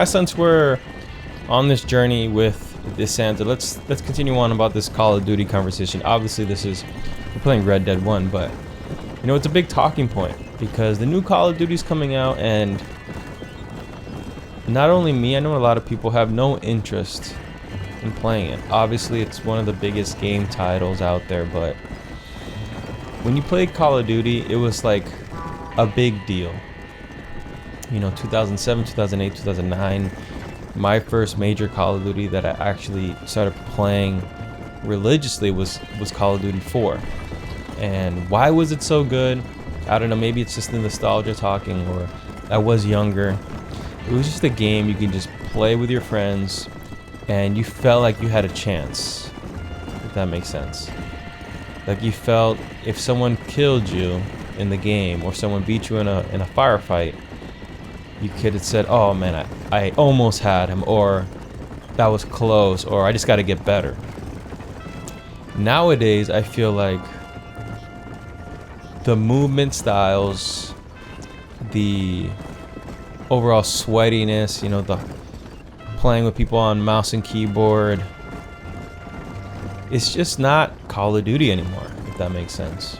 Since we're on this journey with this Santa, let's continue on about this Call of Duty conversation. Obviously, we're playing Red Dead 1, but it's a big talking point because the new Call of Duty is coming out, and not only me, I know a lot of people have no interest in playing it. Obviously, it's one of the biggest game titles out there, but when you played Call of Duty, it was like a big deal. 2007, 2008, 2009, my first major Call of Duty that I actually started playing religiously was Call of Duty 4. And why was it so good? I don't know, maybe it's just the nostalgia talking, or I was younger. It was just a game you can just play with your friends and you felt like you had a chance, if that makes sense. Like you felt if someone killed you in the game or someone beat you in a firefight, you could have said, oh man, I almost had him, or that was close, or I just got to get better. Nowadays, I feel like the movement styles, the overall sweatiness, the playing with people on mouse and keyboard, it's just not Call of Duty anymore, if that makes sense.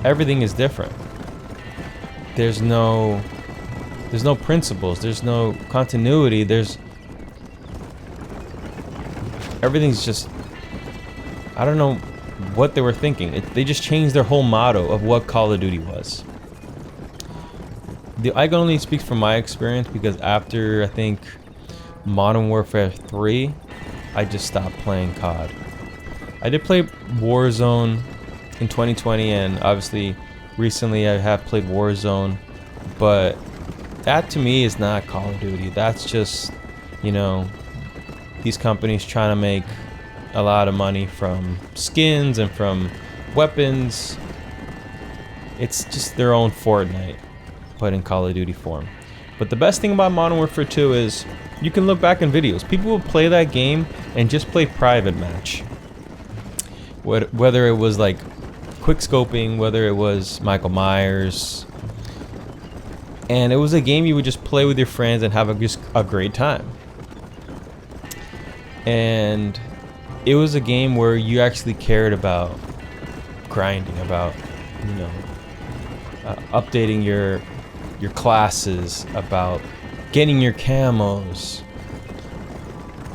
Everything is different. There's no principles, there's no continuity, everything's just, I don't know what they were thinking. They just changed their whole motto of what Call of Duty was. I can only speak from my experience because after, I think, Modern Warfare 3, I just stopped playing COD. I did play Warzone in 2020, and obviously recently I have played Warzone, but that to me is not Call of Duty. That's just, these companies trying to make a lot of money from skins and from weapons. It's just their own Fortnite, but in Call of Duty form. But the best thing about Modern Warfare 2 is you can look back in videos. People will play that game and just play private match. Whether it was like quick scoping, whether it was Michael Myers, and it was a game you would just play with your friends and have a great time. And it was a game where you actually cared about grinding, about updating your classes, about getting your camos.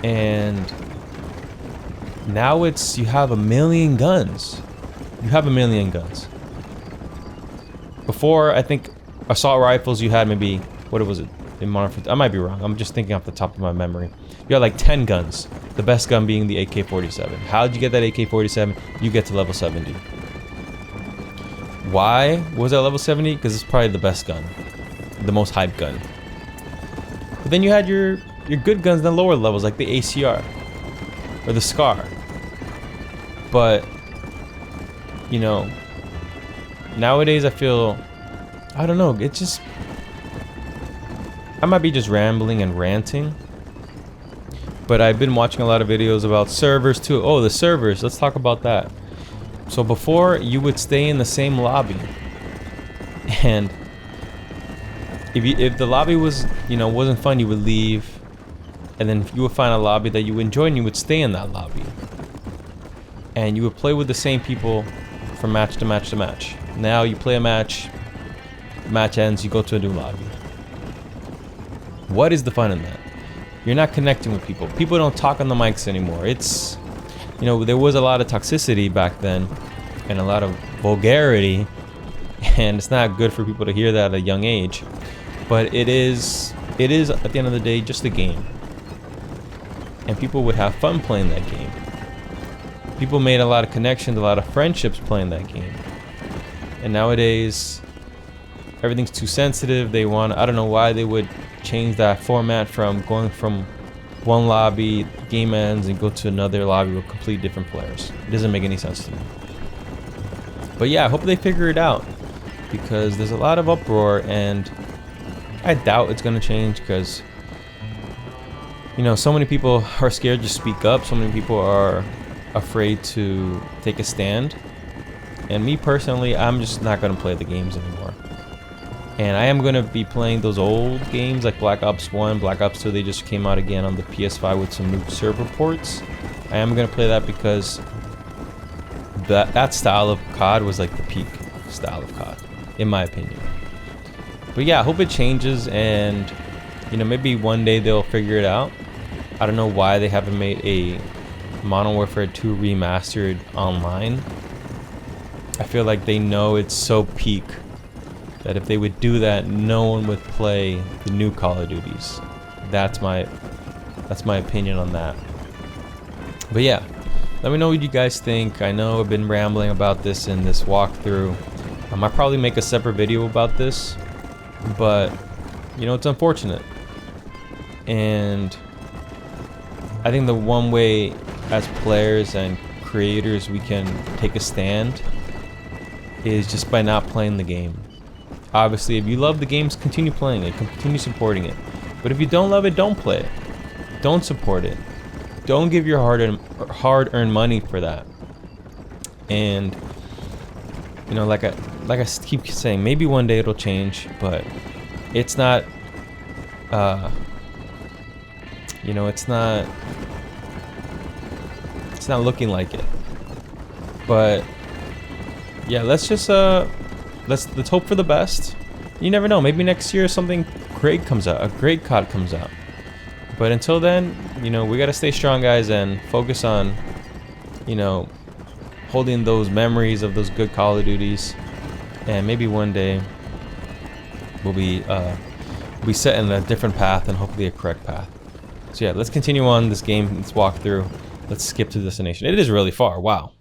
And now you have a million guns. Before, I think assault rifles, you had maybe, what was it in Modern Warfare? I might be wrong, I'm just thinking off the top of my memory. You had like 10 guns, the best gun being the AK-47. How'd you get that AK-47? You get to level 70. Why was that level 70? Because it's probably the best gun, the most hyped gun. But then you had your good guns in the lower levels, like the ACR or the SCAR. But nowadays I feel, I don't know, it's just, I might be just rambling and ranting, but I've been watching a lot of videos about servers too. Oh, the servers, let's talk about that. So before, you would stay in the same lobby, and if the lobby was, wasn't fun, you would leave, and then you would find a lobby that you enjoyed and you would stay in that lobby. And you would play with the same people from match to match to match. Now you play a match ends, you go to a new lobby. What is the fun in that? You're not connecting with people. People don't talk on the mics anymore. It's, there was a lot of toxicity back then and a lot of vulgarity, and it's not good for people to hear that at a young age. But it is at the end of the day just a game. And people would have fun playing that game. People made a lot of connections, a lot of friendships playing that game. And nowadays, everything's too sensitive. I don't know why they would change that format from going from one lobby, game ends, and go to another lobby with completely different players. It doesn't make any sense to me. But yeah, I hope they figure it out, because there's a lot of uproar, and I doubt it's going to change because, so many people are scared to speak up. So many people are afraid to take a stand. And me personally, I'm just not going to play the games anymore. And I am gonna be playing those old games like Black Ops 1, Black Ops 2. They just came out again on the PS5 with some new server ports. I am gonna play that because that style of COD was like the peak style of COD, in my opinion. But yeah, I hope it changes, and you know, maybe one day they'll figure it out. I don't know why they haven't made a Modern Warfare 2 remastered online. I feel like they know it's so peak that if they would do that, no one would play the new Call of Duties. That's my opinion on that. But yeah, let me know what you guys think. I know I've been rambling about this in this walkthrough. I might probably make a separate video about this, but you know, it's unfortunate. And I think the one way as players and creators we can take a stand is just by not playing the game. Obviously, if you love the games, continue playing it, continue supporting it. But if you don't love it, don't play it. Don't support it. Don't give your hard-earned money for that. And you know, like I keep saying, maybe one day it'll change, but it's not. You know, it's not looking like it. But yeah, let's hope for the best. You never know, maybe next year something great comes out, a great COD comes out. But until then, you know, we gotta stay strong, guys, and focus on, you know, holding those memories of those good Call of Duties. And maybe one day we'll be set in a different path, and hopefully a correct path. So yeah, let's continue on this game, this walkthrough. Let's skip to destination. It is really far, wow.